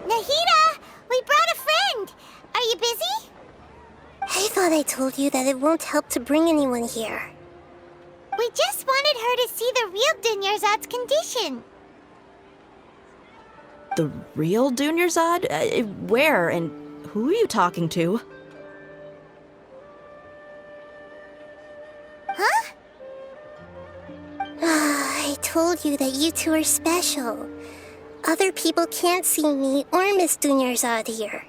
Nahida! We brought a friend! Are you busy? I thought I told you that it won't help to bring anyone here. We just wanted her to see the real Dunyarzad's condition. The real Dunyarzad? Where and who are you talking to? Huh? I told you that you two are special. Other people can't see me or Miss Dunyarzad here.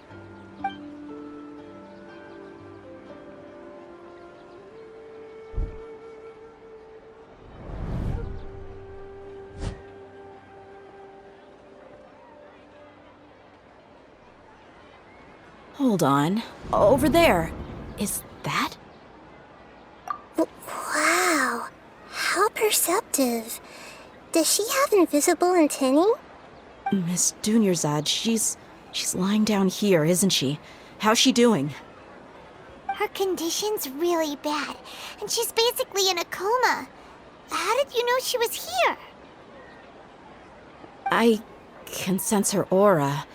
Hold on. Over there. Is that? Wow. How perceptive. Does she have invisible antennae? Miss Dunyarzad, she's lying down here, isn't she? How's she doing? Her condition's really bad, and she's basically in a coma. How did you know she was here? I can sense her aura.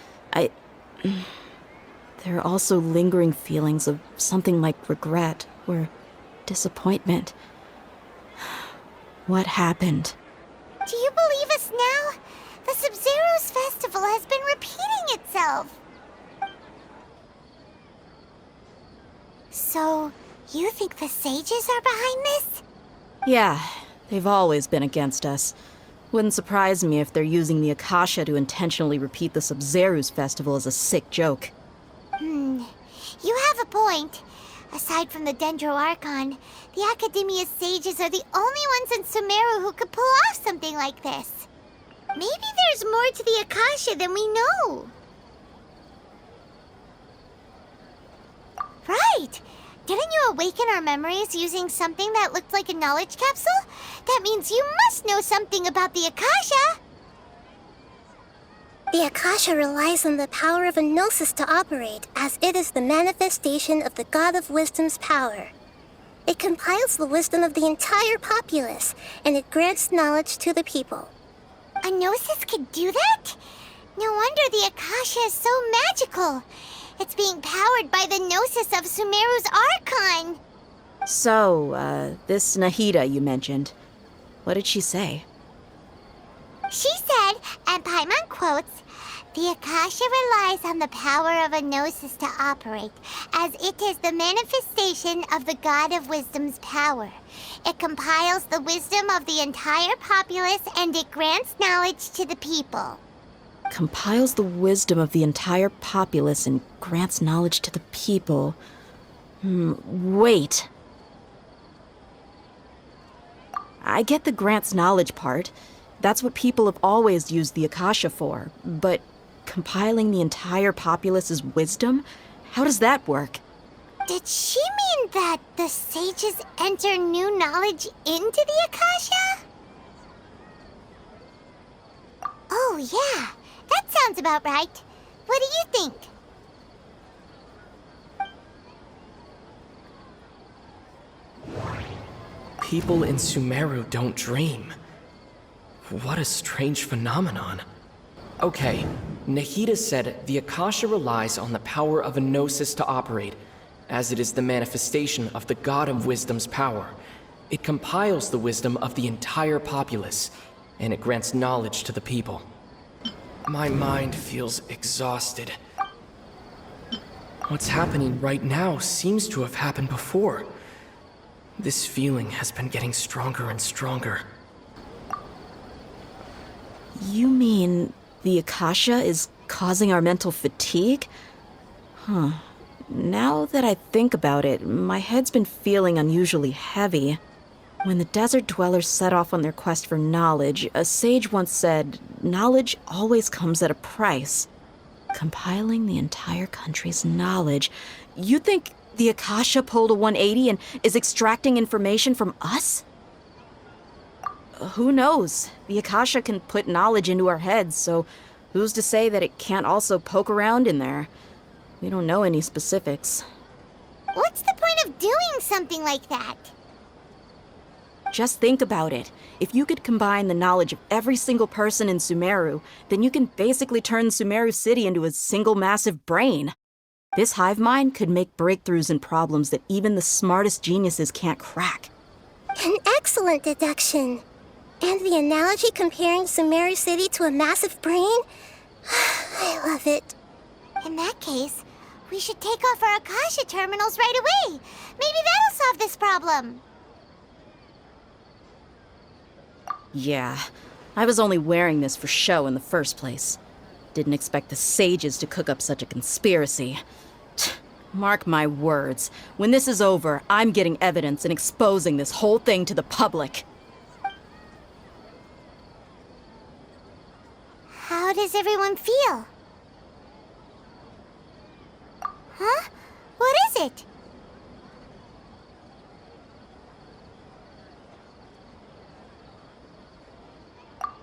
There are also lingering feelings of something like regret or disappointment. What happened? Do you believe us now? The Sumeru's festival has been repeating itself. So, you think the sages are behind this? Yeah, they've always been against us. Wouldn't surprise me if they're using the Akasha to intentionally repeat the Sumeru's festival as a sick joke. You have a point. Aside from the Dendro Archon, the Academia's sages are the only ones in Sumeru who could pull off something like this. Maybe there's more to the Akasha than we know. Right! Didn't you awaken our memories using something that looked like a knowledge capsule? That means you must know something about the Akasha! The Akasha relies on the power of a gnosis to operate, as it is the manifestation of the God of Wisdom's power. It compiles the wisdom of the entire populace, and it grants knowledge to the people. A gnosis could do that? No wonder the Akasha is so magical. It's being powered by the gnosis of Sumeru's Archon. So, this Nahida you mentioned, what did she say? She said, and Paimon quotes, "The Akasha relies on the power of a gnosis to operate, as it is the manifestation of the God of Wisdom's power. It compiles the wisdom of the entire populace and it grants knowledge to the people." Compiles the wisdom of the entire populace and grants knowledge to the people. Wait. I get the grants knowledge part. That's what people have always used the Akasha for. But compiling the entire populace's wisdom? How does that work? Did she mean that the sages enter new knowledge into the Akasha? Oh, yeah. That sounds about right. What do you think? People in Sumeru don't dream. What a strange phenomenon. Okay, Nahida said the Akasha relies on the power of a gnosis to operate, as it is the manifestation of the God of Wisdom's power. It compiles the wisdom of the entire populace, and it grants knowledge to the people. My mind feels exhausted. What's happening right now seems to have happened before. This feeling has been getting stronger and stronger. You mean the Akasha is causing our mental fatigue? Huh. Now that I think about it, my head's been feeling unusually heavy. When the desert dwellers set off on their quest for knowledge, a sage once said, knowledge always comes at a price. Compiling the entire country's knowledge. You think the Akasha pulled a 180 and is extracting information from us? Who knows? The Akasha can put knowledge into our heads, so who's to say that it can't also poke around in there? We don't know any specifics. What's the point of doing something like that? Just think about it. If you could combine the knowledge of every single person in Sumeru, then you can basically turn Sumeru City into a single massive brain. This hive mind could make breakthroughs in problems that even the smartest geniuses can't crack. An excellent deduction. And the analogy comparing Sumeru City to a massive brain? I love it. In that case, we should take off our Akasha terminals right away. Maybe that'll solve this problem. Yeah, I was only wearing this for show in the first place. Didn't expect the sages to cook up such a conspiracy. Mark my words, when this is over, I'm getting evidence and exposing this whole thing to the public. How does everyone feel? Huh? What is it?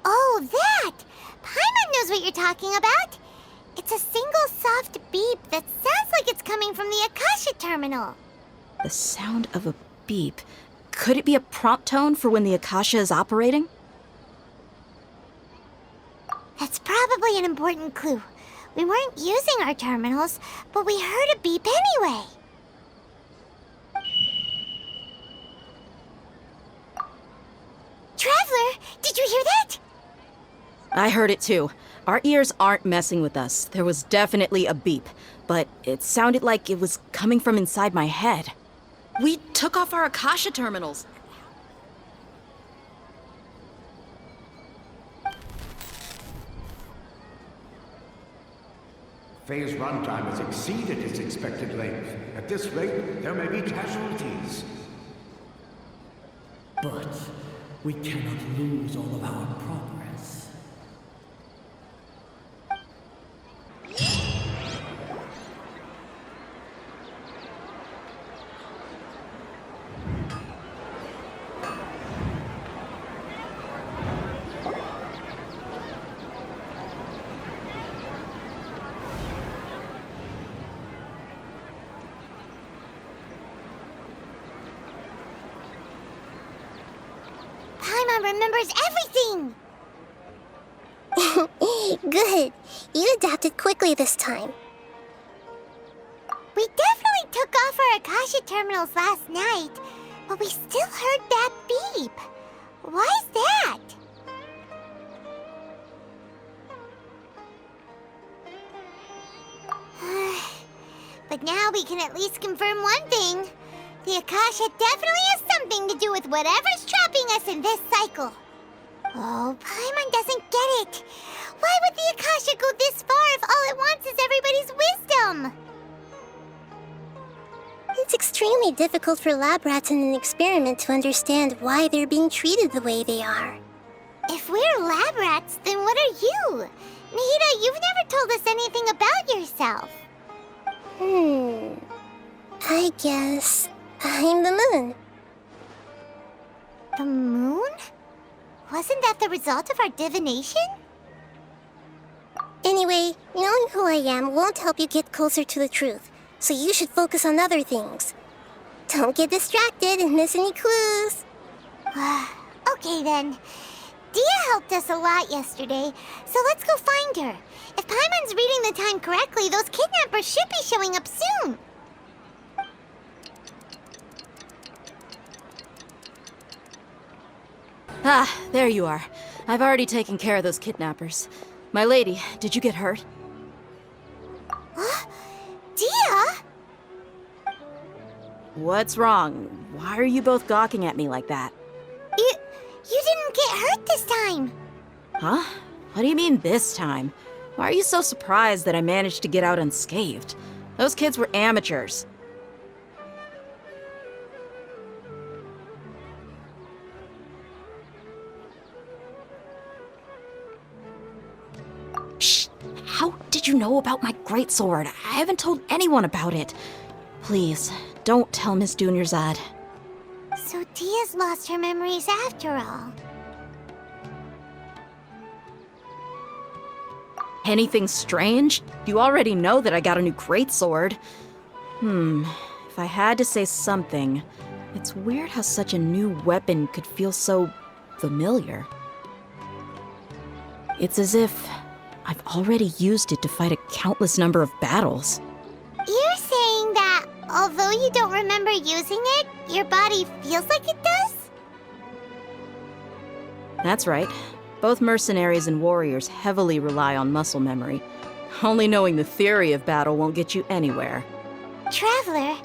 Oh, that! Paimon knows what you're talking about. It's a single soft beep that sounds like it's coming from the Akasha terminal. The sound of a beep. Could it be a prompt tone for when the Akasha is operating? That's probably an important clue. We weren't using our terminals, but we heard a beep anyway. Traveler, did you hear that? I heard it too. Our ears aren't messing with us. There was definitely a beep, but it sounded like it was coming from inside my head. We took off our Akasha terminals. Phase runtime has exceeded its expected length. At this rate, there may be casualties. But we cannot lose all of our progress. Paimon remembers everything! Good. You adapted quickly this time. We definitely took off our Akasha terminals last night, but we still heard that beep. Why's that? But now we can at least confirm one thing. The Akasha definitely has something to do with whatever's trapping us in this cycle. Oh, Paimon doesn't get it. Why would the Akasha go this far if all it wants is everybody's wisdom? It's extremely difficult for lab rats in an experiment to understand why they're being treated the way they are. If we're lab rats, then what are you? Nahida, you've never told us anything about yourself. I guess I'm the moon. The moon? Wasn't that the result of our divination? Anyway, knowing who I am won't help you get closer to the truth, so you should focus on other things. Don't get distracted and miss any clues. Okay then. Dia helped us a lot yesterday, so let's go find her. If Paimon's reading the time correctly, those kidnappers should be showing up soon. Ah, there you are. I've already taken care of those kidnappers. My lady, did you get hurt? Dia? What's wrong? Why are you both gawking at me like that? You didn't get hurt this time. Huh? What do you mean this time? Why are you so surprised that I managed to get out unscathed? Those kids were amateurs. Shh! How did you know about my greatsword? I haven't told anyone about it. Please, don't tell Miss Dunyarzad. So Dia's lost her memories after all. Anything strange? You already know that I got a new greatsword. If I had to say something, It's weird how such a new weapon could feel so familiar. It's as if I've already used it to fight a countless number of battles. You're saying that although you don't remember using it, your body feels like it does? That's right. Both mercenaries and warriors heavily rely on muscle memory. Only knowing the theory of battle won't get you anywhere. Traveler,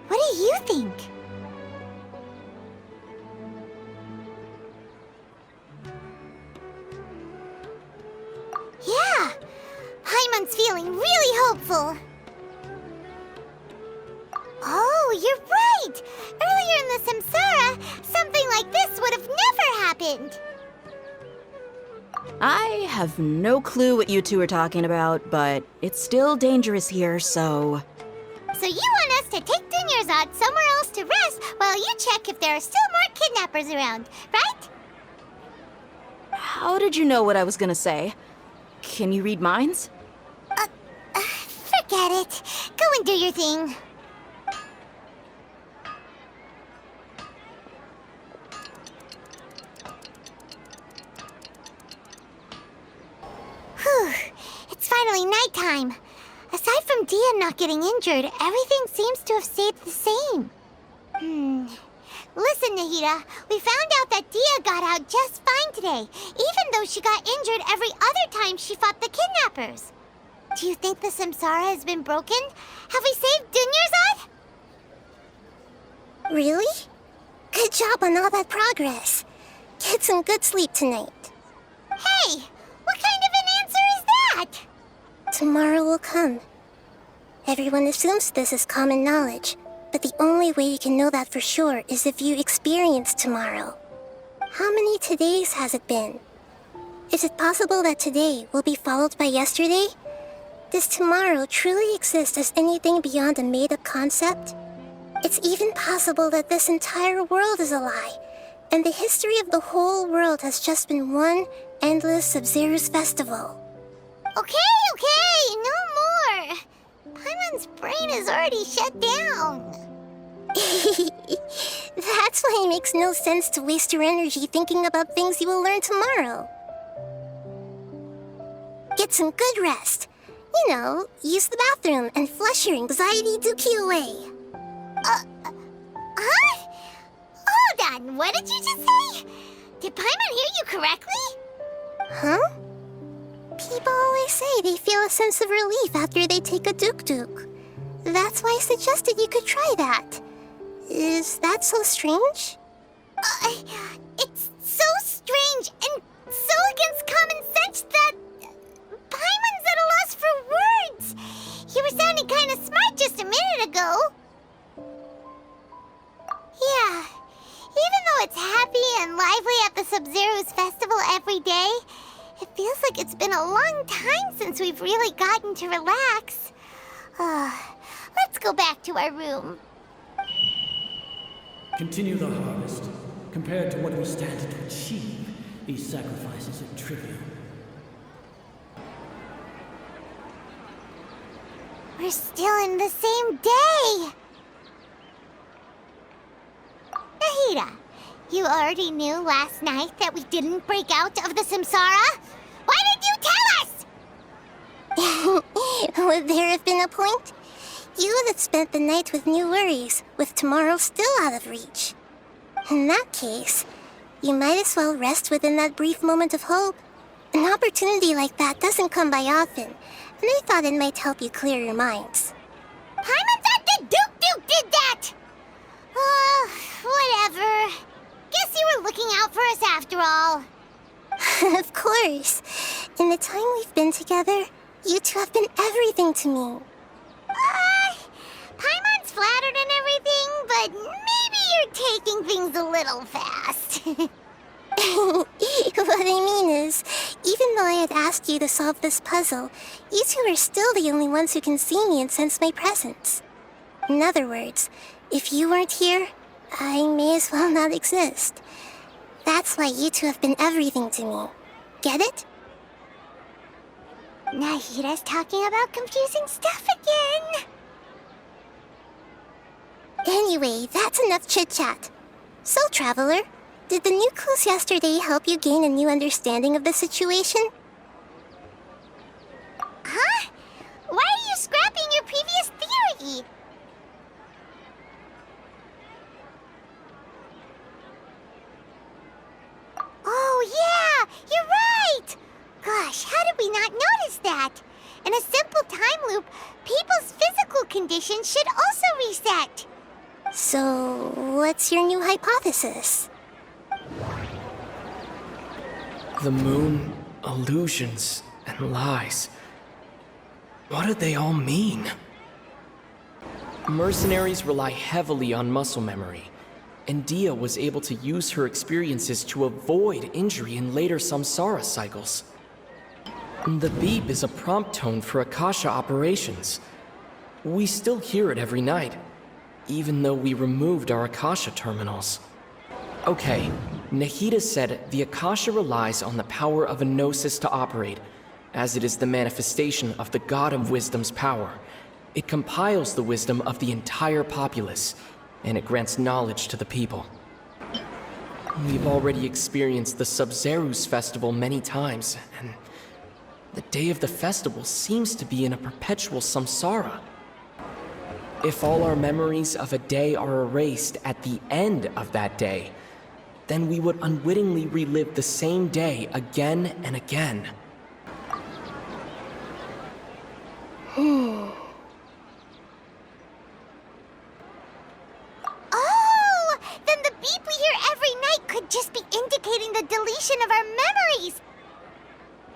what do you think? Yeah, Paimon's feeling really hopeful. Oh, you're right! Earlier in the Samsara, something like this would have never happened. I have no clue what you two are talking about, but it's still dangerous here, so... So you want us to take Dunyarzad somewhere else to rest while you check if there are still more kidnappers around, right? How did you know what I was gonna say? Can you read minds? Forget it. Go and do your thing. Whew. It's finally nighttime. Aside from Dia not getting injured, everything seems to have stayed the same. Listen, Nahida, we found out that Dia got out just fine today, even though she got injured every other time she fought the kidnappers. Do you think the Samsara has been broken? Have we saved Dunyarzad? Really? Good job on all that progress. Get some good sleep tonight. Hey, what kind of an answer is that? Tomorrow will come. Everyone assumes this is common knowledge, but the only way you can know that for sure is if you experience tomorrow. How many todays has it been? Is it possible that today will be followed by yesterday? Does tomorrow truly exist as anything beyond a made-up concept? It's even possible that this entire world is a lie, and the history of the whole world has just been one endless Sub-Zero's festival. Okay, no more. Paimon's brain is already shut down. That's why it makes no sense to waste your energy thinking about things you will learn tomorrow. Get some good rest. You know, use the bathroom and flush your anxiety dookie away. Huh? Hold on, what did you just say? Did Paimon hear you correctly? Huh? People always say they feel a sense of relief after they take a duk-duk. That's why I suggested you could try that. Is that so strange? It's so strange and so against common sense that Paimon's at a loss for words. You were sounding kind of smart just a minute ago. Yeah, even though it's happy and lively at the Sub-Zero's festival every day, it feels like it's been a long time since we've really gotten to relax. Let's go back to our room. Continue the harvest. Compared to what we stand to achieve, these sacrifices are trivial. We're still in the same day. Nahida, you already knew last night that we didn't break out of the Samsara? Why did you tell us? Would there have been a point? You would have spent the night with new worries, with tomorrow still out of reach. In that case, you might as well rest within that brief moment of hope. An opportunity like that doesn't come by often, and I thought it might help you clear your minds. Paimon thought the Duke did that! Whatever. Guess you were looking out for us after all. Of course. In the time we've been together, you two have been everything to me. Paimon's flattered and everything, but maybe you're taking things a little fast. What I mean is, even though I had asked you to solve this puzzle, you two are still the only ones who can see me and sense my presence. In other words, if you weren't here, I may as well not exist. That's why you two have been everything to me. Get it? Nahida's talking about confusing stuff again. Anyway, that's enough chit-chat. So, Traveler, did the new clues yesterday help you gain a new understanding of the situation? Huh? Why are you scrapping your previous theory? Oh, yeah! You're right! Gosh, how did we not notice that? In a simple time loop, people's physical conditions should also reset. So, what's your new hypothesis? The moon, illusions, and lies. What do they all mean? Mercenaries rely heavily on muscle memory, and Dia was able to use her experiences to avoid injury in later samsara cycles. The beep is a prompt tone for Akasha operations. We still hear it every night, even though we removed our Akasha terminals. Okay, Nahida said the Akasha relies on the power of a gnosis to operate, as it is the manifestation of the God of Wisdom's power. It compiles the wisdom of the entire populace, and it grants knowledge to the people. We've already experienced the Sub-Zerus festival many times, and the day of the festival seems to be in a perpetual samsara. If all our memories of a day are erased at the end of that day, then we would unwittingly relive the same day again and again. Oh! Then the beep we hear every night could just be indicating the deletion of our memories!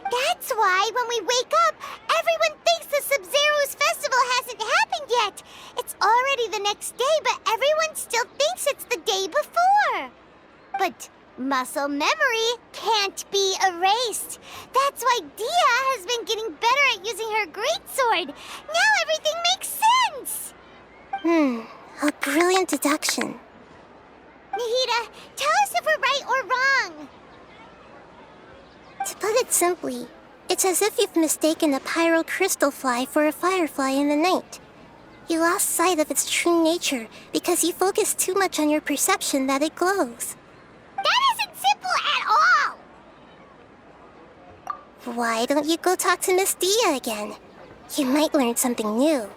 That's why when we wake up, everyone thinks the Sub-Zero's festival hasn't happened yet. It's already the next day, but everyone still thinks it's the day before. But muscle memory can't be erased. That's why Dia has been getting better at using her greatsword. Now everything makes sense. A brilliant deduction. Nahida, tell us if we're right or wrong. To put it simply, it's as if you've mistaken a pyro crystal fly for a firefly in the night. You lost sight of its true nature because you focused too much on your perception that it glows. That isn't simple at all. Why don't you go talk to Miss Dia again? You might learn something new.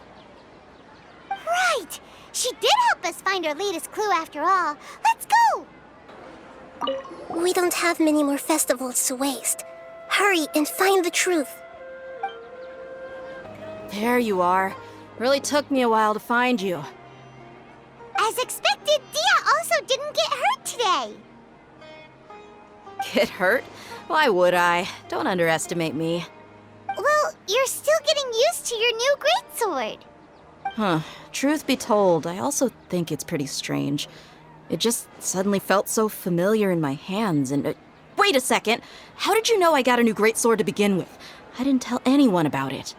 Right. She did help us find our latest clue after all. Let's go. We don't have many more festivals to waste. Hurry and find the truth. There you are. Really took me a while to find you. As expected, Dia also didn't get hurt today. Get hurt? Why would I? Don't underestimate me. Well, you're still getting used to your new greatsword. Huh. Truth be told, I also think it's pretty strange. It just suddenly felt so familiar in my hands, and... wait a second! How did you know I got a new greatsword to begin with? I didn't tell anyone about it.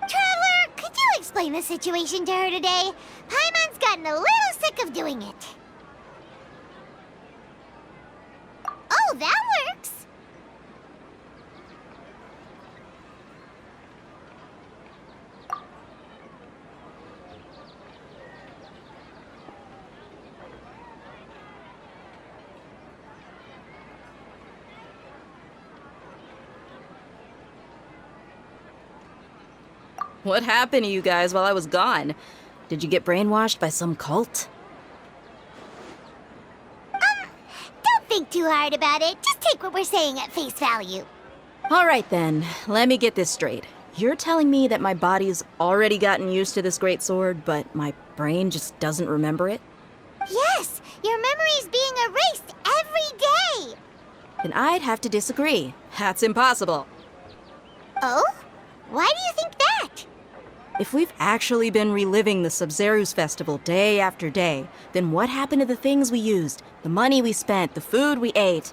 Traveler, could you explain the situation to her today? Paimon's gotten a little sick of doing it. Oh, that works! What happened to you guys while I was gone? Did you get brainwashed by some cult? Don't think too hard about it. Just take what we're saying at face value. All right then, let me get this straight. You're telling me that my body's already gotten used to this greatsword, but my brain just doesn't remember it? Yes, your memory's being erased every day. Then I'd have to disagree. That's impossible. Oh? Why do you think that? If we've actually been reliving the Sub-Zerus festival day after day, then what happened to the things we used, the money we spent, the food we ate?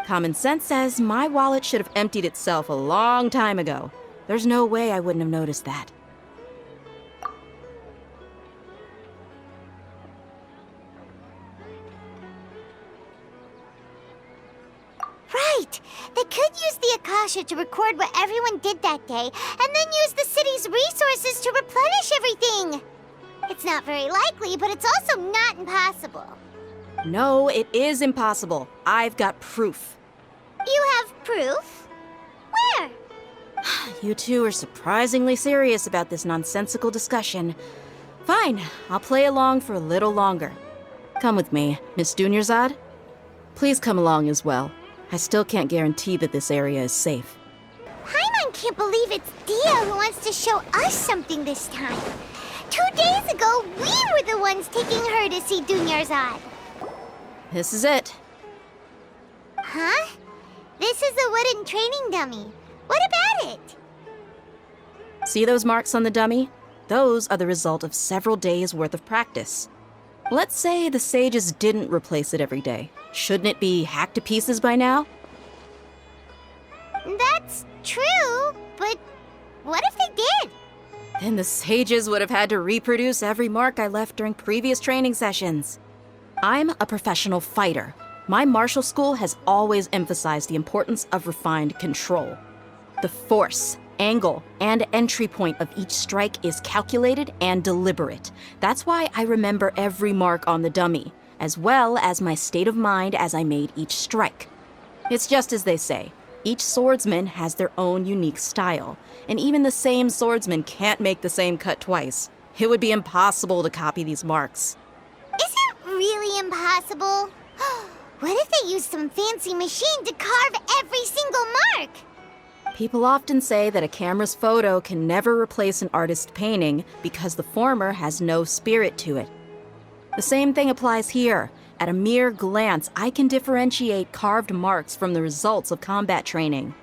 Common sense says my wallet should have emptied itself a long time ago. There's no way I wouldn't have noticed that. Right! They could use the Akasha to record what everyone did that day, and then use the city's resources to replenish everything! It's not very likely, but it's also not impossible. No, it is impossible. I've got proof. You have proof? Where? You two are surprisingly serious about this nonsensical discussion. Fine, I'll play along for a little longer. Come with me, Miss Dunyarzad. Please come along as well. I still can't guarantee that this area is safe. Paimon can't believe it's Dia who wants to show us something this time. 2 days ago, we were the ones taking her to see Dunyarzad. This is it. Huh? This is a wooden training dummy. What about it? See those marks on the dummy? Those are the result of several days' worth of practice. Let's say the sages didn't replace it every day. Shouldn't it be hacked to pieces by now? That's true, but what if they did? Then the sages would have had to reproduce every mark I left during previous training sessions. I'm a professional fighter. My martial school has always emphasized the importance of refined control. The force, angle, and entry point of each strike is calculated and deliberate. That's why I remember every mark on the dummy, as well as my state of mind as I made each strike. It's just as they say, each swordsman has their own unique style, and even the same swordsman can't make the same cut twice. It would be impossible to copy these marks. Is it really impossible? What if they used some fancy machine to carve every single mark? People often say that a camera's photo can never replace an artist's painting because the former has no spirit to it. The same thing applies here. At a mere glance, I can differentiate carved marks from the results of combat training.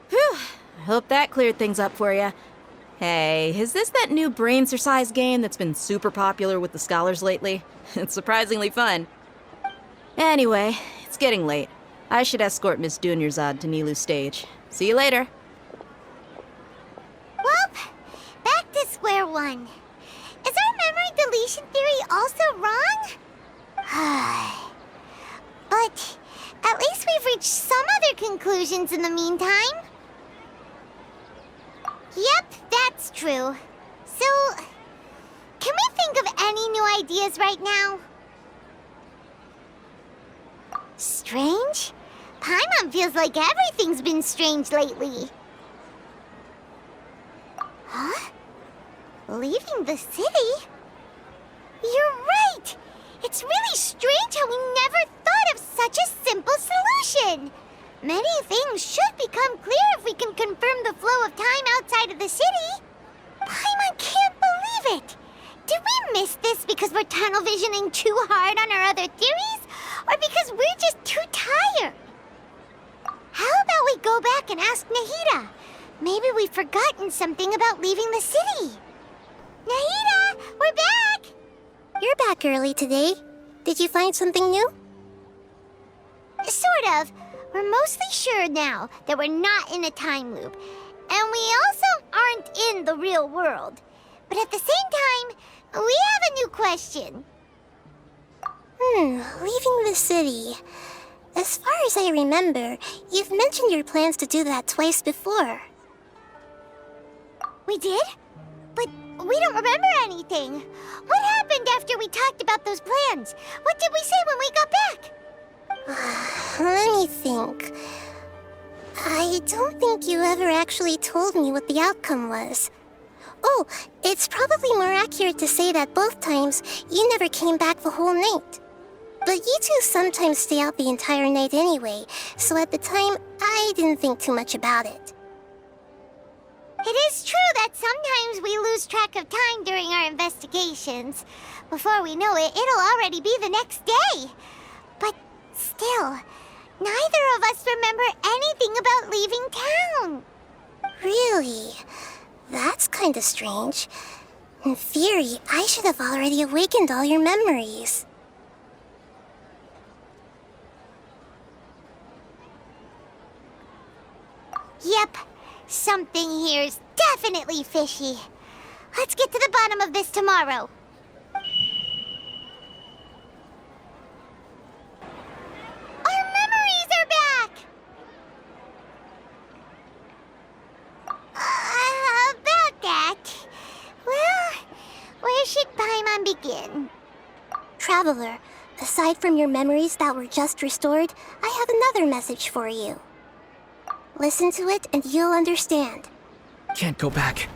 Whew, I hope that cleared things up for you. Hey, is this that new brain exercise game that's been super popular with the scholars lately? It's surprisingly fun. Anyway, it's getting late. I should escort Miss Dunyarzad to Nilu's stage. See you later. Well, back to square one. Is our memory deletion theory also wrong? But at least we've reached some other conclusions in the meantime. Yep, that's true. So, can we think of any new ideas right now? Strange? Paimon feels like everything's been strange lately. Huh? Leaving the city? You're right! It's really strange how we never thought of such a simple solution! Many things should become clear if we can confirm the flow of time outside of the city. Paimon can't believe it! Did we miss this because we're tunnel visioning too hard on our other theories? Or because we're just too tired? How about we go back and ask Nahida? Maybe we've forgotten something about leaving the city. Nahida, we're back! You're back early today. Did you find something new? Sort of. We're mostly sure now that we're not in a time loop. And we also aren't in the real world. But at the same time, we have a new question. Leaving the city. As far as I remember, you've mentioned your plans to do that twice before. We did? But we don't remember anything. What happened after we talked about those plans? What did we say when we got back? Let me think. I don't think you ever actually told me what the outcome was. Oh, it's probably more accurate to say that both times you never came back the whole night. But you two sometimes stay out the entire night anyway, so at the time, I didn't think too much about it. It is true that sometimes we lose track of time during our investigations. Before we know it, it'll already be the next day. But still, neither of us remember anything about leaving town. Really? That's kinda strange. In theory, I should have already awakened all your memories. Yep, something here's definitely fishy. Let's get to the bottom of this tomorrow. Our memories are back! Traveler, aside from your memories that were just restored, I have another message for you. Listen to it and you'll understand. Can't go back.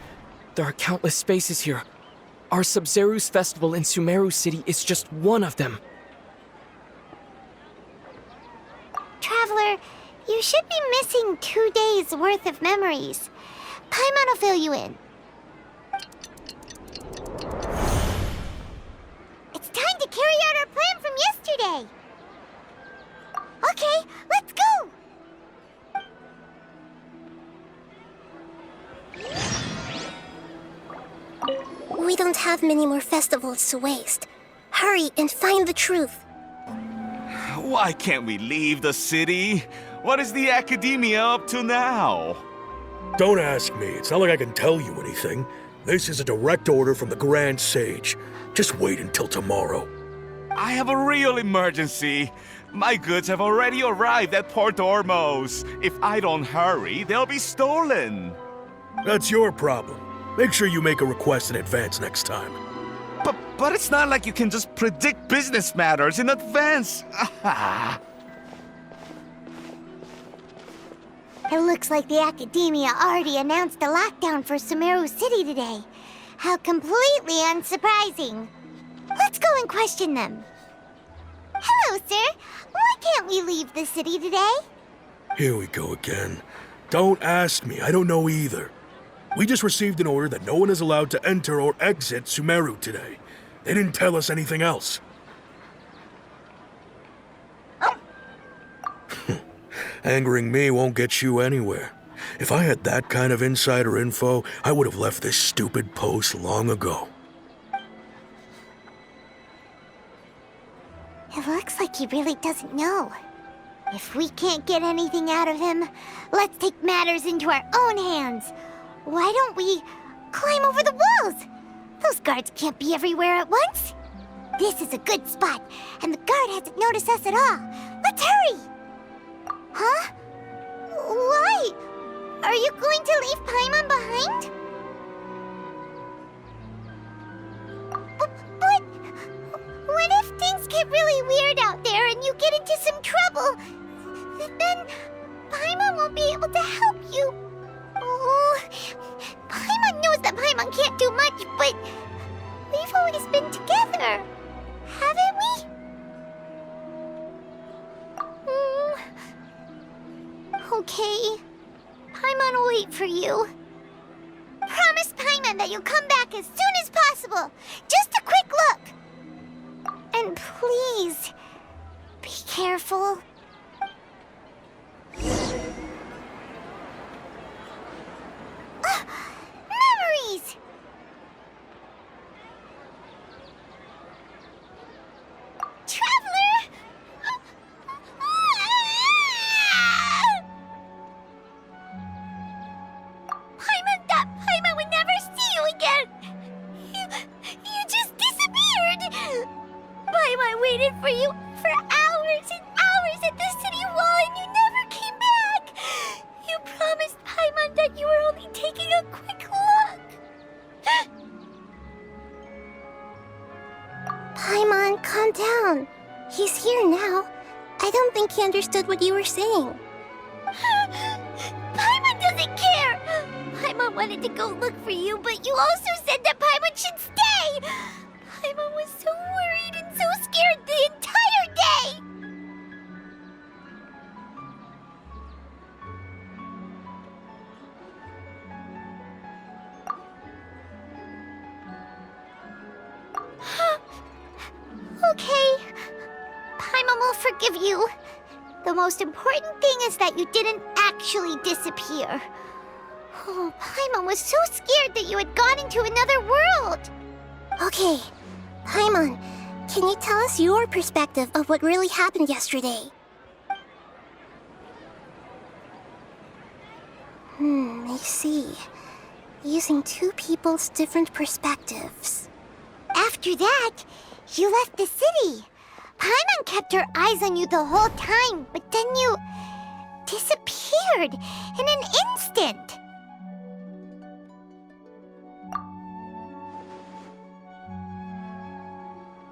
There are countless spaces here. Our Sub-Zeru's festival in Sumeru City is just one of them. Traveler, you should be missing 2 days worth of memories. Paimon will fill you in. It's time to carry out our plan from yesterday. Okay, let's go! We don't have many more festivals to waste. Hurry and find the truth. Why can't we leave the city? What is the Academia up to now? Don't ask me. It's not like I can tell you anything. This is a direct order from the Grand Sage. Just wait until tomorrow. I have a real emergency. My goods have already arrived at Port Ormos. If I don't hurry, they'll be stolen. That's your problem. Make sure you make a request in advance next time. But it's not like you can just predict business matters in advance. It looks like the Academia already announced a lockdown for Sumeru City today. How completely unsurprising. Let's go and question them. Hello, sir. Why can't we leave the city today? Here we go again. Don't ask me. I don't know either. We just received an order that no one is allowed to enter or exit Sumeru today. They didn't tell us anything else. Angering me won't get you anywhere. If I had that kind of insider info, I would have left this stupid post long ago. It looks like he really doesn't know. If we can't get anything out of him, let's take matters into our own hands. Why don't we climb over the walls? Those guards can't be everywhere at once. This is a good spot, and the guard hasn't noticed us at all. Let's hurry! Huh? Why? Are you going to leave Paimon behind? But what if things get really weird out there and you get into some trouble? Then Paimon won't be able to help you. Oh, Paimon knows that Paimon can't do much, but we've always been together, haven't we? Okay. Paimon will wait for you. Promise Paimon that you'll come back as soon as possible. Just a quick look. And please, be careful. Memories! Traveler! Paimon would never see you again! You just disappeared! Paimon waited for you for hours and hours at the city wall and you never came back! You promised Paimon that you were only taking a quick look! Paimon, calm down. He's here now. I don't think he understood what you were saying. Paimon doesn't care! Paimon wanted to go look for you, but you also said that Paimon should stay! Paimon was so worried and so scared the entire day! Okay. Paimon will forgive you. The most important thing is that you didn't actually disappear. Oh, Paimon was so scared that you had gone into another world. Okay, Paimon, can you tell us your perspective of what really happened yesterday? I see. Using two people's different perspectives. After that, you left the city. Paimon kept her eyes on you the whole time, but then you disappeared in an instant.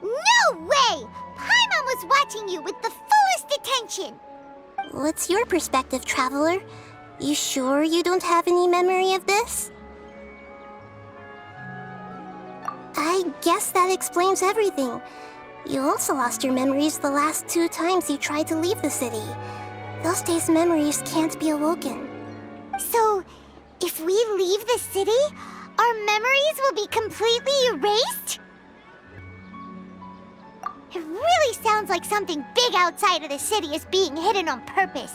No way! was watching you with the fullest attention. What's your perspective, traveler? You sure you don't have any memory of this? I guess that explains everything. You also lost your memories the last 2 times you tried to leave the city. Those days' memories can't be awoken. So, if we leave the city, our memories will be completely erased? It really sounds like something big outside of the city is being hidden on purpose.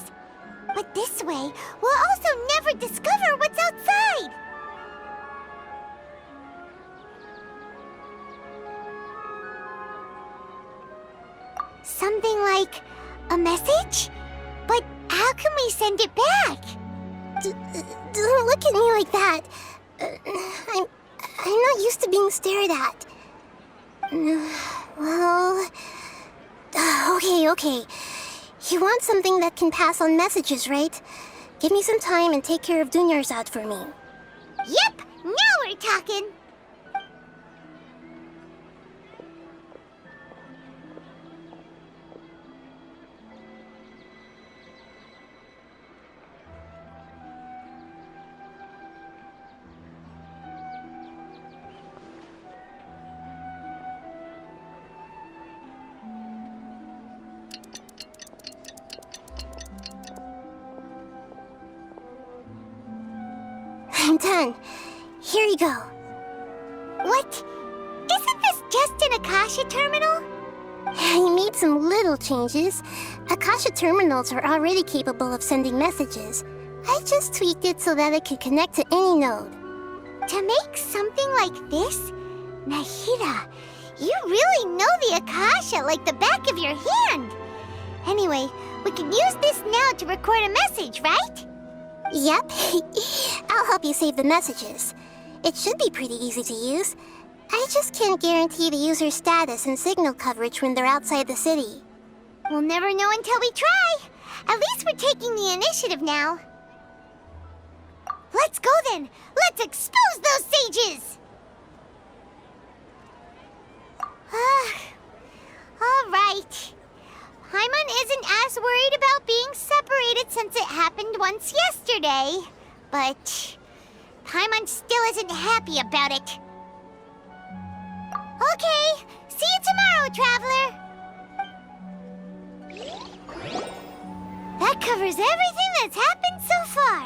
But this way, we'll also never discover what's outside. Something like a message? But how can we send it back? Don't look at me like that. I'm not used to being stared at. Well... Okay. You want something that can pass on messages, right? Give me some time and take care of Dunyarzad for me. Yep, now we're talking. I'm done. Here you go. What? Isn't this just an Akasha terminal? I made some little changes. Akasha terminals are already capable of sending messages. I just tweaked it so that it could connect to any node. To make something like this? Nahida, you really know the Akasha like the back of your hand. Anyway, we can use this now to record a message, right? Yep. I'll help you save the messages. It should be pretty easy to use. I just can't guarantee the user's status and signal coverage when they're outside the city. We'll never know until we try. At least we're taking the initiative now. Let's go then. Let's expose those sages. All right. Paimon isn't as worried about being separated since it happened once yesterday. But Paimon still isn't happy about it. Okay, see you tomorrow, Traveler. That covers everything that's happened so far.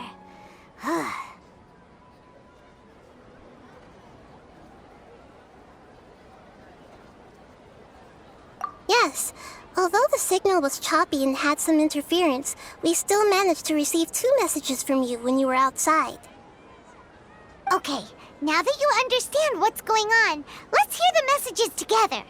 Yes. Although the signal was choppy and had some interference, we still managed to receive 2 messages from you when you were outside. Okay, now that you understand what's going on, let's hear the messages together.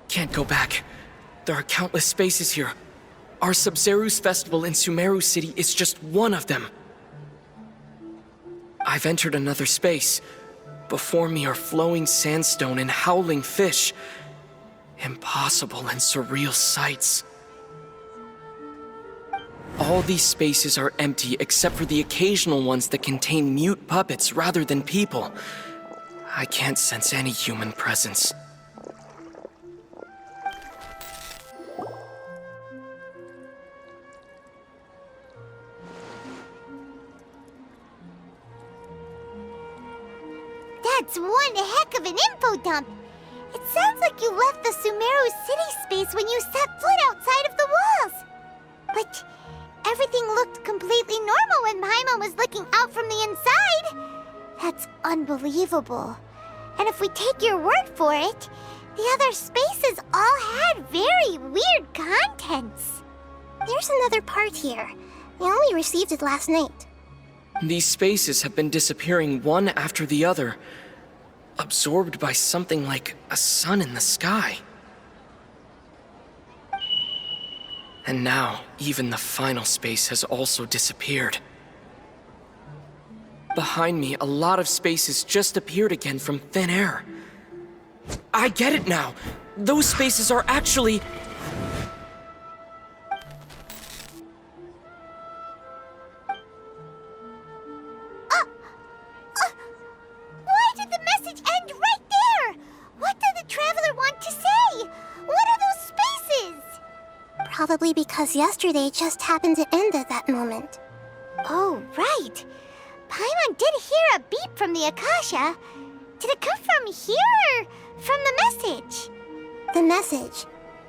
Can't go back. There are countless spaces here. Our Sub-Zeru's festival in Sumeru City is just one of them. I've entered another space. Before me are flowing sandstone and howling fish. Impossible and surreal sights. All these spaces are empty except for the occasional ones that contain mute puppets rather than people. I can't sense any human presence. That's one heck of an info dump. It sounds like you left the Sumeru city space when you set foot outside of the walls. But everything looked completely normal when Paimon was looking out from the inside. That's unbelievable. And if we take your word for it, the other spaces all had very weird contents. There's another part here. I only received it last night. These spaces have been disappearing one after the other, absorbed by something like a sun in the sky. And now, even the final space has also disappeared. Behind me, a lot of spaces just appeared again from thin air. I get it now! Those spaces are actually... And right there! What did the traveler want to say? What are those spaces? Probably because yesterday just happened to end at that moment. Oh, right. Paimon did hear a beep from the Akasha. Did it come from here or from the message? The message.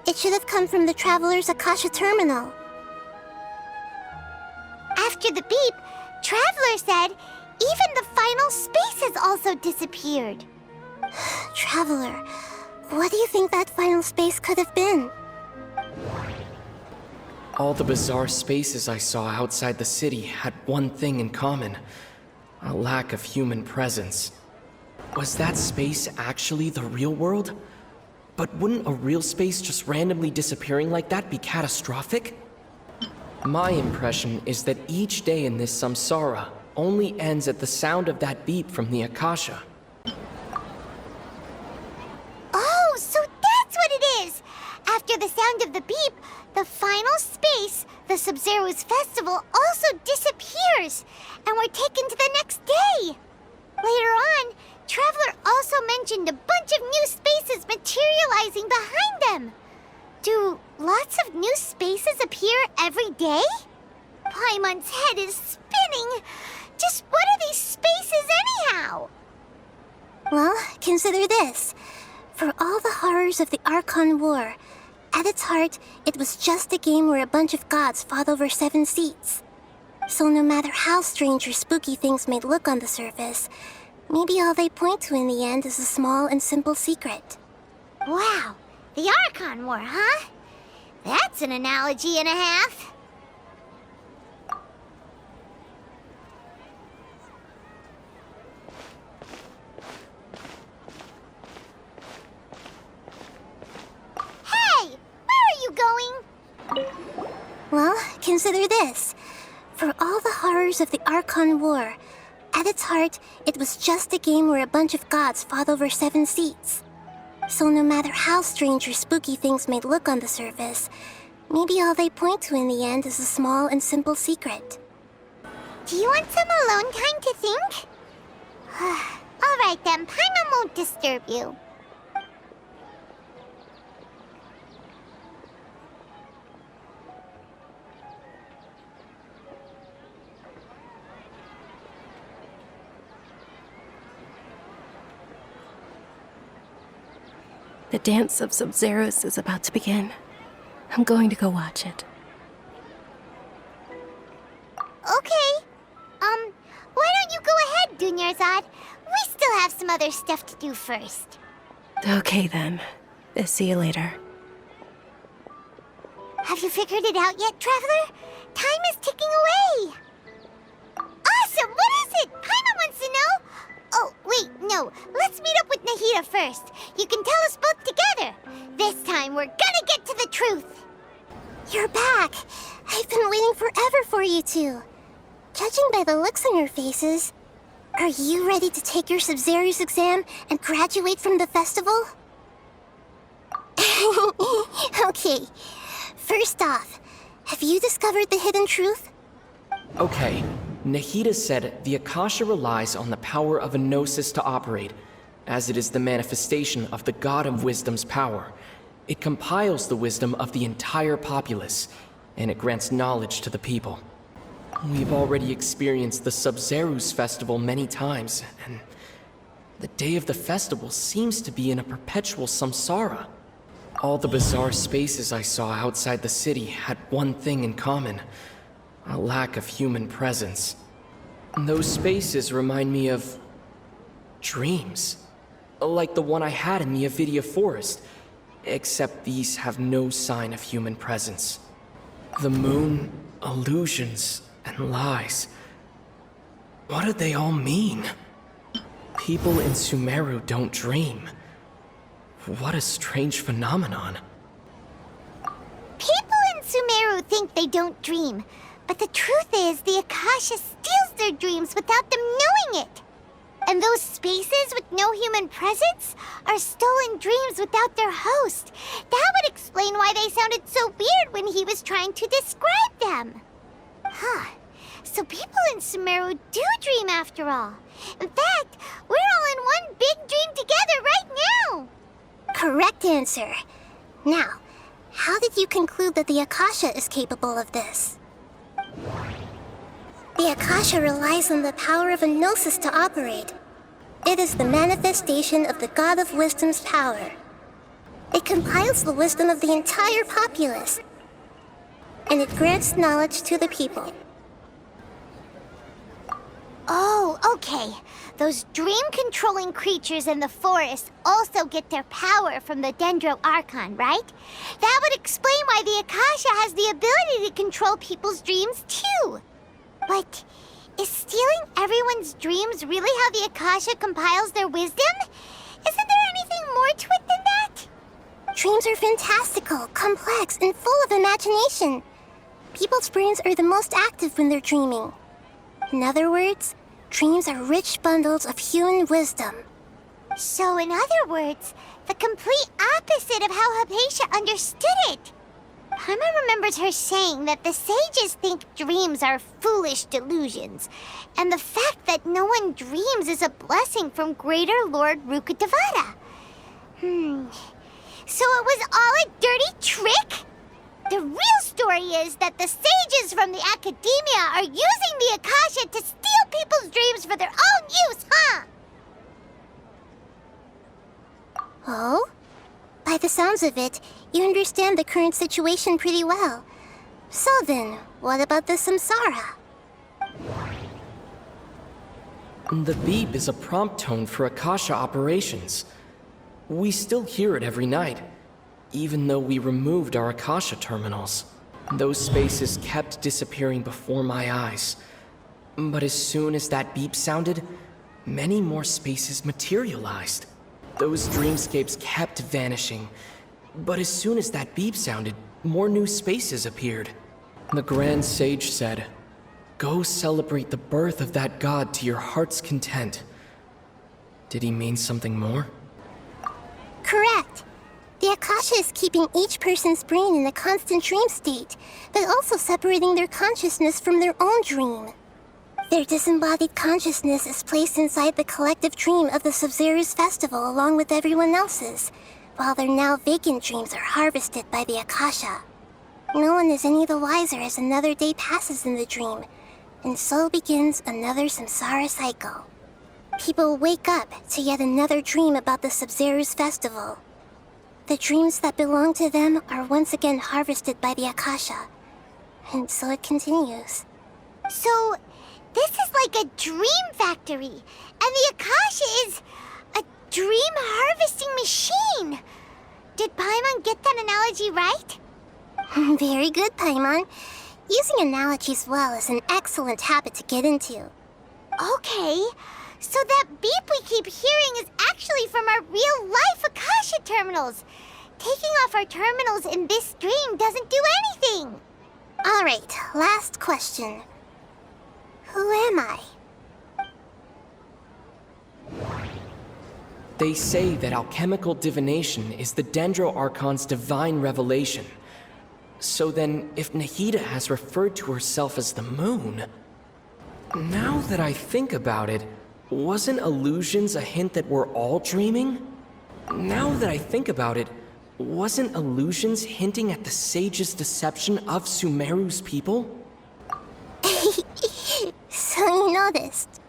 It should have come from the Traveler's Akasha terminal. After the beep, Traveler said even the final space has also disappeared. Traveler, what do you think that final space could have been? All the bizarre spaces I saw outside the city had one thing in common: a lack of human presence. Was that space actually the real world? But wouldn't a real space just randomly disappearing like that be catastrophic? My impression is that each day in this samsara only ends at the sound of that beep from the Akasha. Oh, so that's what it is! After the sound of the beep, the final space, the Sumeru's festival, also disappears, and we're taken to the next day. Later on, Traveler also mentioned a bunch of new spaces materializing behind them. Do lots of new spaces appear every day? Paimon's head is spinning. Just what are these spaces anyhow? Well, consider this. For all the horrors of the Archon War, at its heart, it was just a game where a bunch of gods fought over 7 seats. So no matter how strange or spooky things may look on the surface, maybe all they point to in the end is a small and simple secret. Wow, the Archon War, huh? That's an analogy and a half. Hey, where are you going? Well, consider this. For all the horrors of the Archon War, at its heart, it was just a game where a bunch of gods fought over 7 seats. So no matter how strange or spooky things may look on the surface, maybe all they point to in the end is a small and simple secret. Do you want some alone time to think? All right then, Paimon won't disturb you. The dance of Sub-Zeros is about to begin. I'm going to go watch it. Okay. Why don't you go ahead, Dunyarzad? We still have some other stuff to do first. Okay then. See you later. Have you figured it out yet, Traveler? Time is ticking away. Awesome! What is it? Paimon wants to know. Oh, wait, no. Let's meet up with Nahida first. You can tell us both together. This time, we're gonna get to the truth. You're back! I've been waiting forever for you two. Judging by the looks on your faces, are you ready to take your Sub-Zero's exam and graduate from the festival? Okay. First off, have you discovered the hidden truth? Okay, Nahida said the Akasha relies on the power of a gnosis to operate, as it is the manifestation of the God of Wisdom's power. It compiles the wisdom of the entire populace, and it grants knowledge to the people. We've already experienced the Sub-Zeru's festival many times, and the day of the festival seems to be in a perpetual samsara. All the bizarre spaces I saw outside the city had one thing in common: a lack of human presence. Those spaces remind me of dreams, like the one I had in the Avidia Forest, except these have no sign of human presence. The moon, illusions, and lies. What do they all mean? People in Sumeru don't dream. What a strange phenomenon. People in Sumeru think they don't dream, but the truth is the Akasha steals their dreams without them knowing it. And those spaces with no human presence are stolen dreams without their host. That would explain why they sounded so weird when he was trying to describe them. Huh. So people in Sumeru do dream after all. In fact, we're all in one big dream correct answer. Now, how did you conclude that the Akasha is capable of this? The Akasha relies on the power of a gnosis to operate. It is the manifestation of the God of Wisdom's power. It compiles the wisdom of the entire populace, and it grants knowledge to the people. Oh, okay. Those dream-controlling creatures in the forest also get their power from the Dendro Archon, right? That would explain why the Akasha has the ability to control people's dreams, too. But is stealing everyone's dreams really how the Akasha compiles their wisdom? Isn't there anything more to it than that? Dreams are fantastical, complex, and full of imagination. People's brains are the most active when they're dreaming. In other words, dreams are rich bundles of human wisdom. So, in other words, the complete opposite of how Hypatia understood it. Paimon remembers her saying that the sages think dreams are foolish delusions, and the fact that no one dreams is a blessing from Greater Lord Rukkhadevata. So it was all a dirty trick? The real story is that the sages from the academia are using the Akasha to steal people's dreams for their own use, huh? Oh? By the sounds of it, you understand the current situation pretty well. So then, what about the samsara? The beep is a prompt tone for Akasha operations. We still hear it every night, even though we removed our Akasha terminals. Those spaces kept disappearing before my eyes. But as soon as that beep sounded, many more spaces materialized. Those dreamscapes kept vanishing. But as soon as that beep sounded, more new spaces appeared. The Grand Sage said, "Go celebrate the birth of that god to your heart's content." Did he mean something more? Correct. The Akasha is keeping each person's brain in a constant dream state, but also separating their consciousness from their own dream. Their disembodied consciousness is placed inside the collective dream of the Sumeru's festival along with everyone else's, while their now vacant dreams are harvested by the Akasha. No one is any the wiser as another day passes in the dream, and so begins another samsara cycle. People wake up to yet another dream about the Sumeru's festival. The dreams that belong to them are once again harvested by the Akasha, and so it continues. So, this is like a dream factory, and the Akasha is a dream harvesting machine. Did Paimon get that analogy right? Very good, Paimon. Using analogies well is an excellent habit to get into. Okay, so that beep we keep hearing is actually from our real-life Akasha terminals. Taking off our terminals in this dream doesn't do anything. All right, last question. Who am I? They say that alchemical divination is the Dendro Archon's divine revelation. So then, if Nahida has referred to herself as the moon... Now that I think about it, wasn't illusions a hint that we're all dreaming? Now that I think about it, wasn't illusions hinting at the sage's deception of Sumeru's people? So you noticed.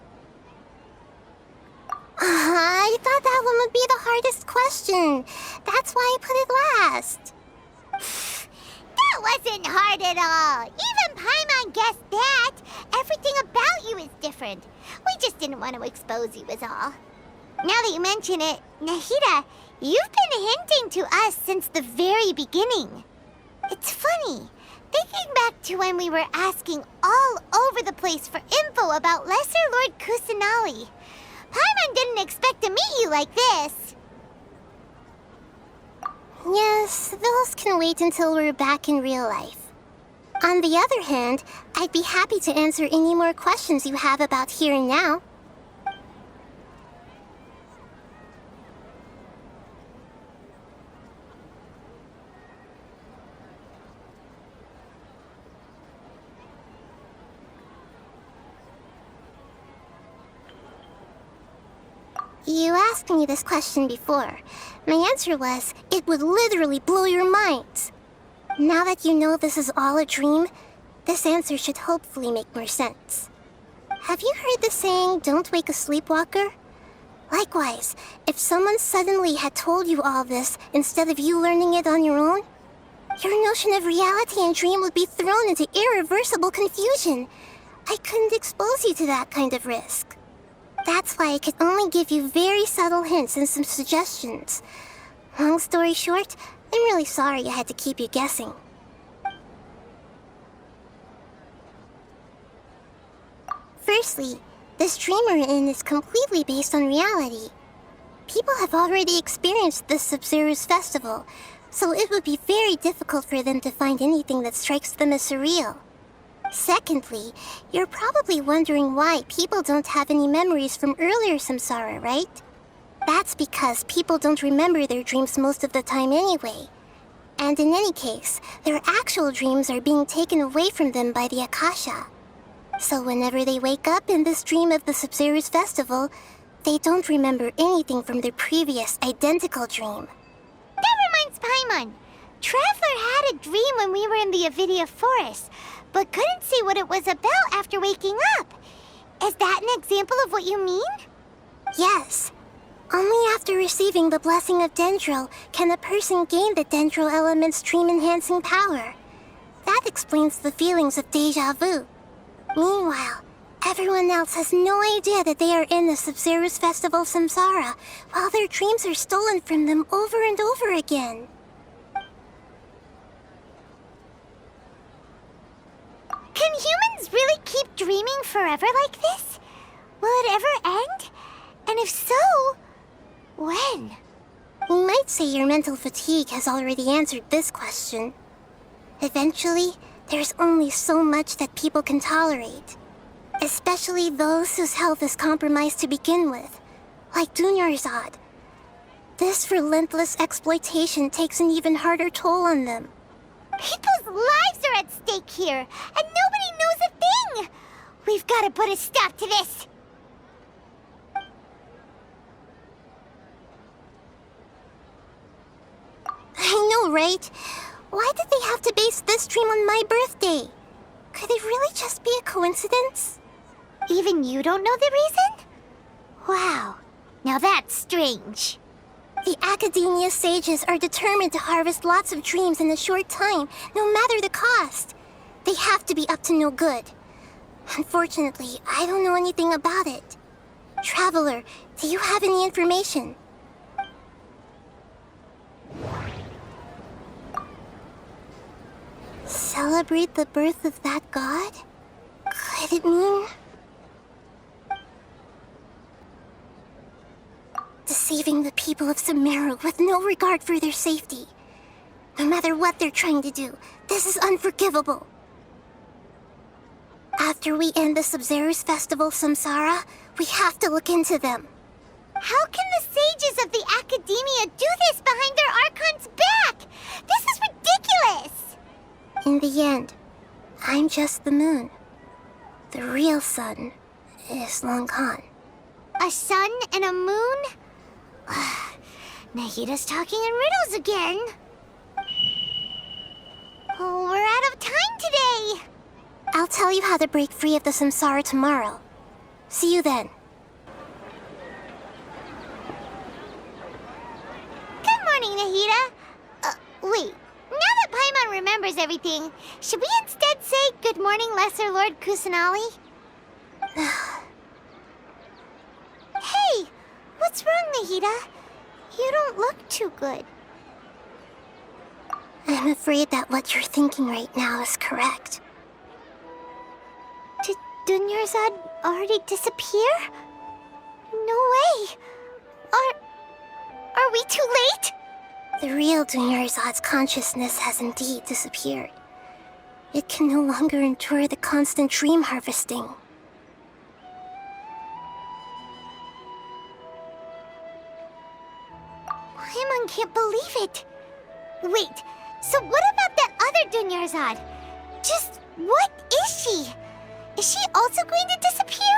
I thought that one would be the hardest question. That's why I put it last. That wasn't hard at all. Even Paimon guessed that. Everything about you is different. We just didn't want to expose you is all. Now that you mention it, Nahida, you've been hinting to us since the very beginning. It's funny, thinking back to when we were asking all over the place for info about Lesser Lord Kusanali. Paimon didn't expect to meet you like this. Yes, those can wait until we're back in real life. On the other hand, I'd be happy to answer any more questions you have about here and now. You asked me this question before. My answer was, it would literally blow your minds. Now that you know this is all a dream, this answer should hopefully make more sense. Have you heard the saying, don't wake a sleepwalker? Likewise, if someone suddenly had told you all this instead of you learning it on your own, your notion of reality and dream would be thrown into irreversible confusion. I couldn't expose you to that kind of risk. That's why I could only give you very subtle hints and some suggestions. Long story short, I'm really sorry I had to keep you guessing. Firstly, this dream we're in is completely based on reality. People have already experienced this Sumeru's festival, so it would be very difficult for them to find anything that strikes them as surreal. Secondly, you're probably wondering why people don't have any memories from earlier samsara, right? That's because people don't remember their dreams most of the time anyway. And in any case, their actual dreams are being taken away from them by the Akasha. So whenever they wake up in this dream of the Sumeru's festival, they don't remember anything from their previous identical dream. That reminds Paimon. Traveler had a dream when we were in the Avidia forest, but couldn't see what it was about after waking up. Is that an example of what you mean? Yes. Only after receiving the blessing of Dendro can a person gain the Dendro element's dream-enhancing power. That explains the feelings of deja vu. Meanwhile, everyone else has no idea that they are in the Sumeru's festival samsara, while their dreams are stolen from them over and over again. Can humans really keep dreaming forever like this? Will it ever end? And if so, when? You might say your mental fatigue has already answered this question. Eventually, there's only so much that people can tolerate. Especially those whose health is compromised to begin with, like Dunyarzad. This relentless exploitation takes an even harder toll on them. People's lives are at stake here, and nobody knows a thing! We've got to put a stop to this! I know, right? Why did they have to base this dream on my birthday? Could it really just be a coincidence? Even you don't know the reason? Wow, now that's strange. The Academia sages are determined to harvest lots of dreams in a short time, no matter the cost. They have to be up to no good. Unfortunately, I don't know anything about it. Traveler, do you have any information? Celebrate the birth of that god? Could it mean... deceiving the people of Sumeru with no regard for their safety? No matter what they're trying to do, this is unforgivable. After we end the Sumeru's festival samsara, we have to look into them. How can the sages of the Academia do this behind their Archon's back? This is ridiculous! In the end, I'm just the moon. The real sun is long gone. A sun and a moon? Nahida's talking in riddles again. Oh, we're out of time today. I'll tell you how to break free of the samsara tomorrow. See you then. Good morning, Nahida. Wait. Now that Paimon remembers everything, should we instead say good morning, Lesser Lord Kusanali? Hey! What's wrong, Nahida? You don't look too good. I'm afraid that what you're thinking right now is correct. Did Dunyarzad already disappear? No way! Are we too late? The real Dunyarzad's consciousness has indeed disappeared. It can no longer endure the constant dream harvesting. Paimon can't believe it. Wait, so what about that other Dunyarzad? Just what is she? Is she also going to disappear?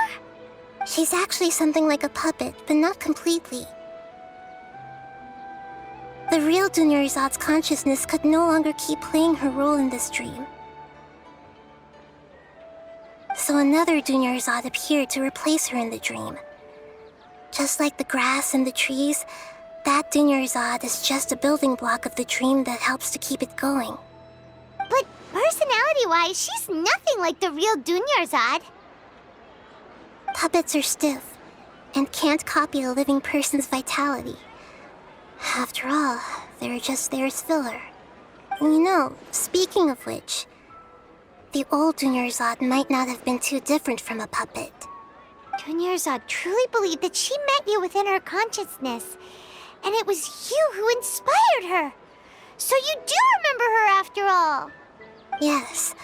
She's actually something like a puppet, but not completely. The real Dunyarzad's consciousness could no longer keep playing her role in this dream. So another Dunyarzad appeared to replace her in the dream. Just like the grass and the trees, that Dunyarzad is just a building block of the dream that helps to keep it going. But personality-wise, she's nothing like the real Dunyarzad. Puppets are stiff and can't copy a living person's vitality. After all, they're just there as filler. You know, speaking of which, the old Dunyarzad might not have been too different from a puppet. Dunyarzad truly believed that she met you within her consciousness, and it was you who inspired her. So you do remember her after all. Yes.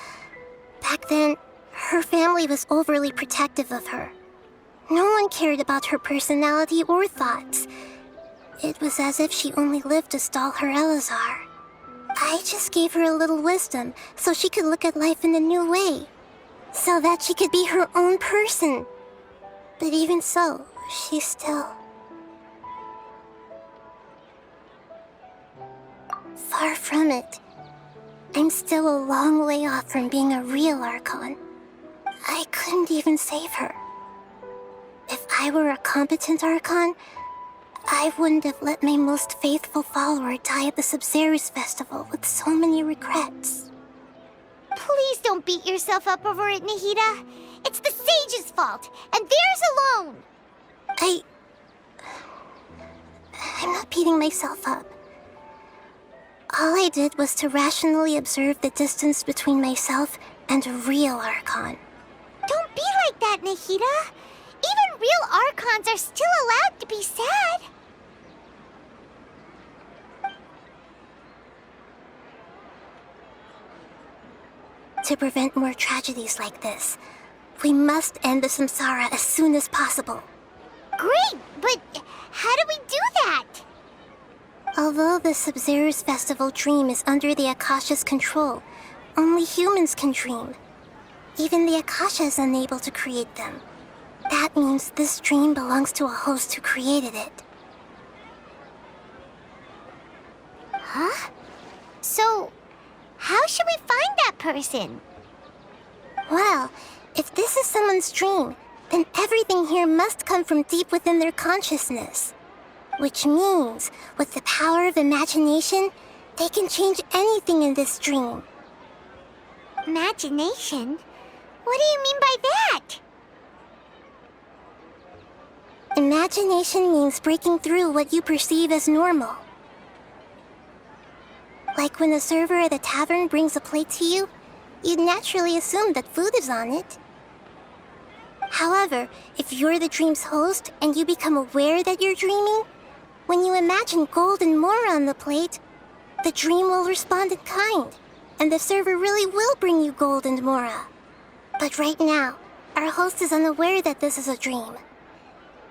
Back then, her family was overly protective of her. No one cared about her personality or thoughts. It was as if she only lived to stall her Elazar. I just gave her a little wisdom so she could look at life in a new way. So that she could be her own person. But even so, she's still... far from it. I'm still a long way off from being a real Archon. I couldn't even save her. If I were a competent Archon, I wouldn't have let my most faithful follower die at the Sumeru's festival with so many regrets. Please don't beat yourself up over it, Nahida. It's the sage's fault, and theirs alone. I'm not beating myself up. All I did was to rationally observe the distance between myself and a real Archon. Don't be like that, Nahida. Even real Archons are still allowed to be sad. To prevent more tragedies like this, we must end the samsara as soon as possible. Great, but how do we do that? Although the Sumeru's festival dream is under the Akasha's control, only humans can dream. Even the Akasha is unable to create them. That means this dream belongs to a host who created it. Huh? So, how should we find that person? Well, if this is someone's dream, then everything here must come from deep within their consciousness. Which means, with the power of imagination, they can change anything in this dream. Imagination? What do you mean by that? Imagination means breaking through what you perceive as normal. Like when a server at a tavern brings a plate to you, you'd naturally assume that food is on it. However, if you're the dream's host and you become aware that you're dreaming, when you imagine gold and mora on the plate, the dream will respond in kind, and the server really will bring you gold and mora. But right now, our host is unaware that this is a dream.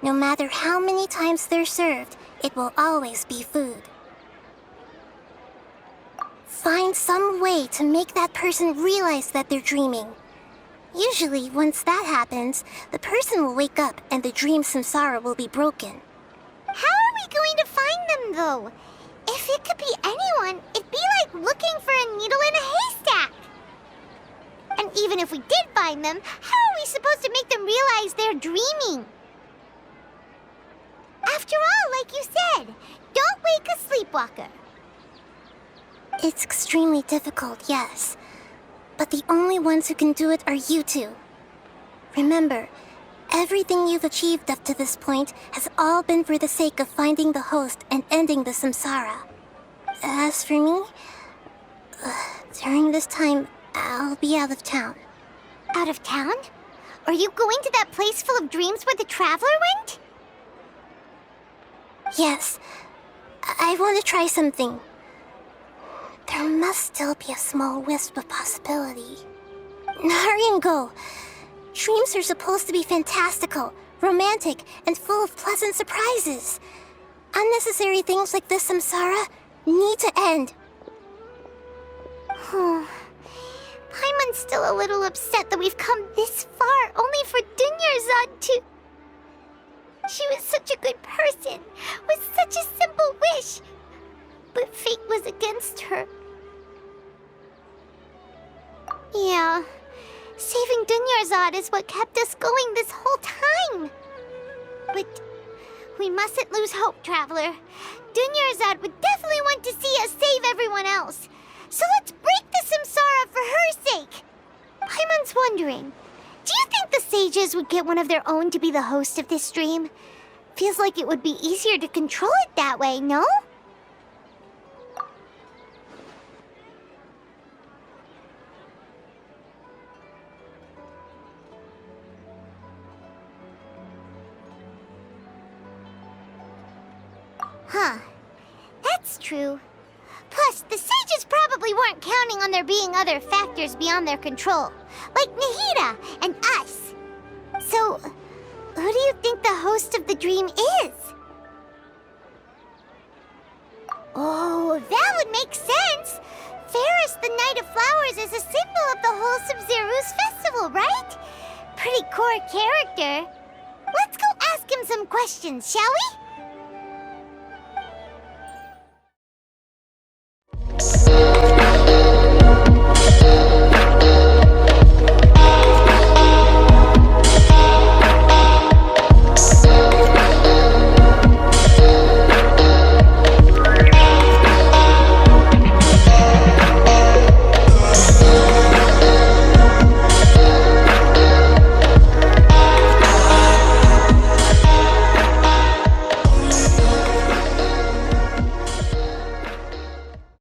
No matter how many times they're served, it will always be food. Find some way to make that person realize that they're dreaming. Usually, once that happens, the person will wake up and the dream samsara will be broken. How are we going to find them, though? If it could be anyone, it'd be like looking for a needle in a haystack. And even if we did find them, how are we supposed to make them realize they're dreaming? After all, like you said, don't wake a sleepwalker. It's extremely difficult, yes. But the only ones who can do it are you two. Remember, everything you've achieved up to this point has all been for the sake of finding the host and ending the samsara. As for me, during this time, I'll be out of town. Out of town? Are you going to that place full of dreams where the traveler went? Yes, I want to try something. There must still be a small wisp of possibility. Hurry and go. Dreams are supposed to be fantastical, romantic, and full of pleasant surprises. Unnecessary things like this samsara need to end. Paimon's still a little upset that we've come this far, only for Dunyarzad to... She was such a good person, with such a simple wish. But fate was against her. Yeah, saving Dunyarzad is what kept us going this whole time. But we mustn't lose hope, Traveler. Dunyarzad would definitely want to see us save everyone else. So let's break the samsara for her sake. Paimon's wondering, do you think the sages would get one of their own to be the host of this dream? Feels like it would be easier to control it that way, no? Huh. That's true. Plus, the sages probably weren't counting on there being other factors beyond their control, like Nahida and us. So, who do you think the host of the dream is? Oh, that would make sense. Ferris, the Knight of Flowers, is a symbol of the wholesome Zeru's festival, right? Pretty core character. Let's go ask him some questions, shall we?